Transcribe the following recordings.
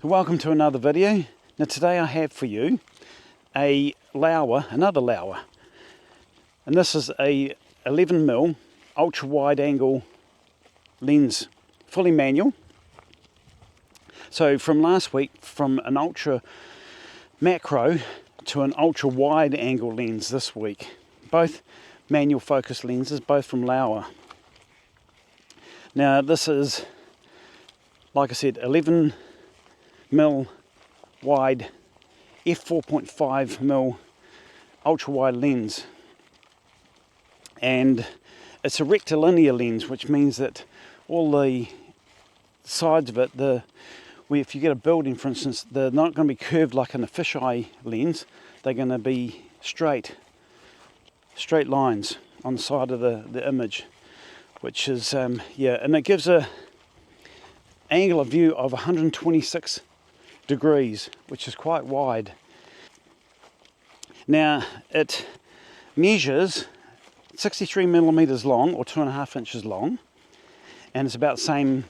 Welcome to another video. Now today I have for you a Laowa, another Laowa, and this is a 11mm ultra wide angle lens, fully manual. So from last week, from an ultra macro to an ultra wide angle lens this week, both manual focus lenses, both from Laowa. Now this is, like I said, 11mm wide F4.5mm ultra wide lens, and it's a rectilinear lens, which means that all the sides of it, if you get a building for instance, they're not going to be curved like in a fisheye lens. They're going to be straight lines on the side of the image, which is and it gives a angle of view of 126 degrees, which is quite wide. Now it measures 63mm long, or 2.5 inches long, and it's about the same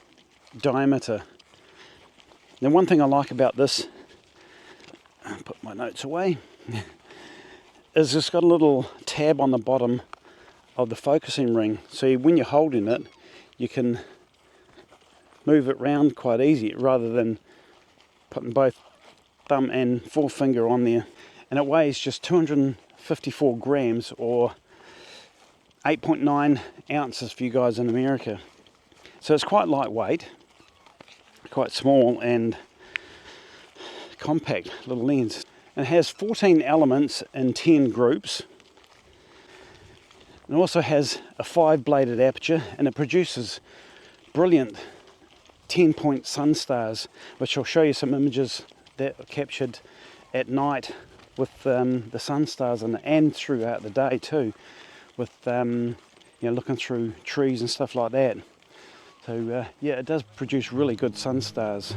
diameter. Now one thing I like about this, I'll put my notes away, is it's got a little tab on the bottom of the focusing ring, so when you're holding it you can move it round quite easy rather than putting both thumb and forefinger on there. And it weighs just 254 grams, or 8.9 ounces for you guys in America. So it's quite lightweight, quite small and compact little lens. It has 14 elements in 10 groups. It also has a 5-bladed aperture, and it produces brilliant 10-point sun stars, which I'll show you some images that are captured at night with the sun stars and throughout the day too, with looking through trees and stuff like that. So it does produce really good sun stars.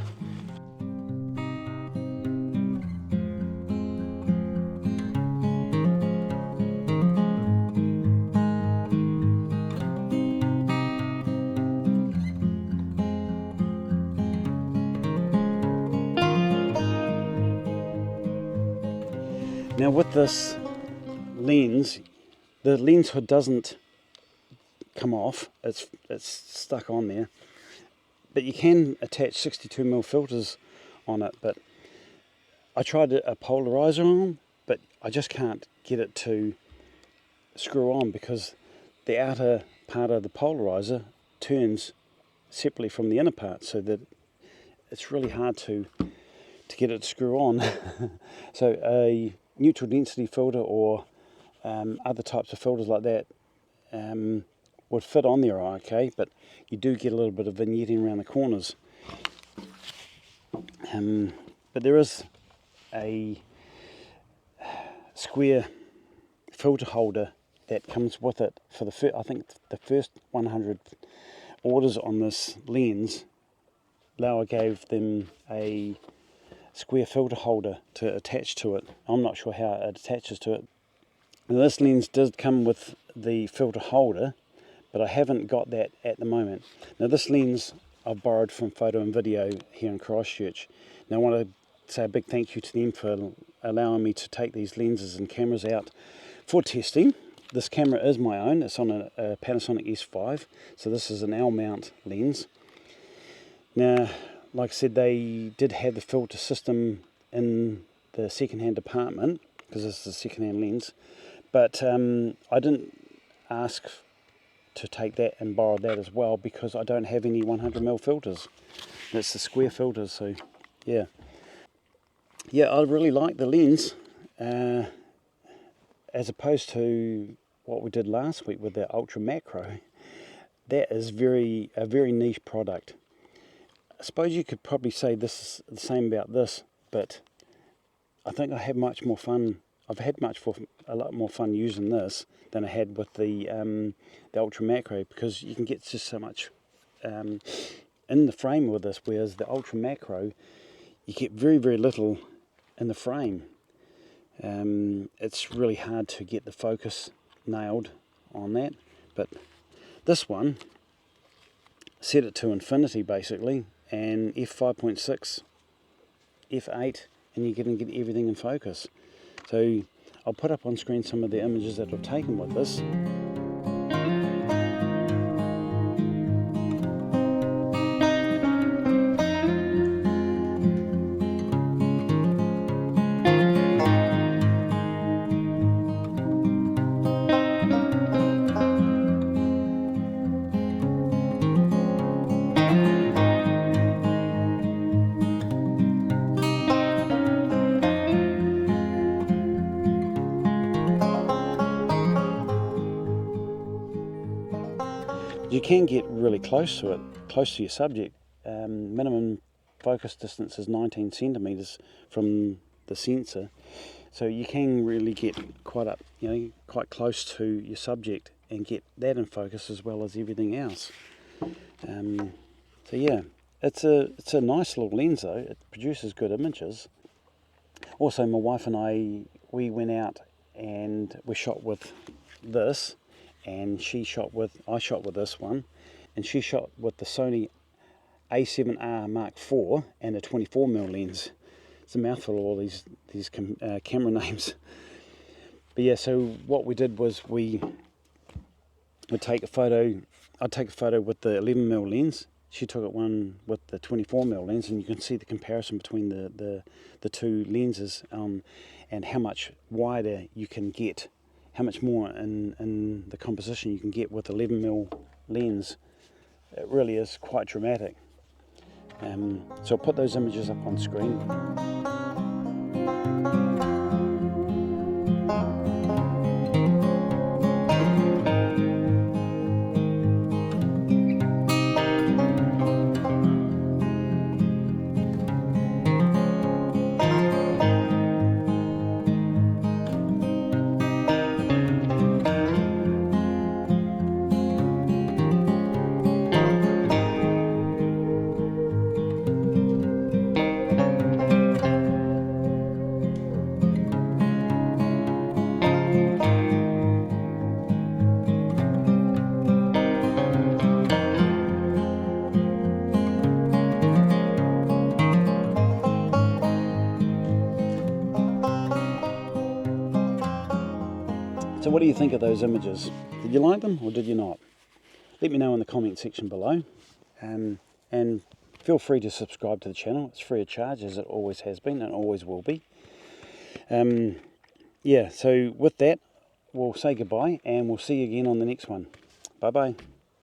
Now with this lens, the lens hood doesn't come off, it's stuck on there, but you can attach 62mm filters on it. But I tried a polarizer on, but I just can't get it to screw on because the outer part of the polarizer turns separately from the inner part, so that it's really hard to get it to screw on. So a neutral density filter or other types of filters like that would fit on there okay, but you do get a little bit of vignetting around the corners. But there is a square filter holder that comes with it for I think the first 100 orders on this lens. Laowa gave them a square filter holder to attach to it. I'm not sure how it attaches to it. Now this lens does come with the filter holder, but I haven't got that at the moment. Now this lens I've borrowed from Photo and Video here in Christchurch. Now I want to say a big thank you to them for allowing me to take these lenses and cameras out for testing. This camera is my own. It's on a Panasonic S5, so this is an L mount lens. Now like I said, they did have the filter system in the second-hand department, because this is a second-hand lens, but I didn't ask to take that and borrow that as well because I don't have any 100mm filters. That's the square filters. So yeah, I really like the lens as opposed to what we did last week with the ultra macro. That is a very niche product. I suppose you could probably say this is the same about this, but I think I have much more fun. I've had a lot more fun using this than I had with the ultra macro, because you can get just so much in the frame with this, whereas the ultra macro you get very little in the frame. It's really hard to get the focus nailed on that, but this one, set it to infinity basically, and f5.6 F8, and you're going to get everything in focus. So I'll put up on screen some of the images that I've taken with this. You can get really close to it, close to your subject. Minimum focus distance is 19 centimeters from the sensor, so you can really get quite up, quite close to your subject and get that in focus as well as everything else. So yeah, it's a nice little lens though. It produces good images. Also, my wife and we went out and we shot with this. And I shot with this one, and she shot with the Sony A7R Mark IV and a 24mm lens. It's a mouthful of all these camera names. But yeah, so what we did was we would take a photo. I'd take a photo with the 11mm lens. She took it one with the 24mm lens, and you can see the comparison between the two lenses, and how much wider you can get. How much more in the composition you can get with 11mm lens. It really is quite dramatic. So I'll put those images up on screen. So what do you think of those images? Did you like them or did you not? Let me know in the comment section below. And feel free to subscribe to the channel. It's free of charge, as it always has been and always will be. Yeah, so with that, we'll say goodbye and we'll see you again on the next one. Bye bye.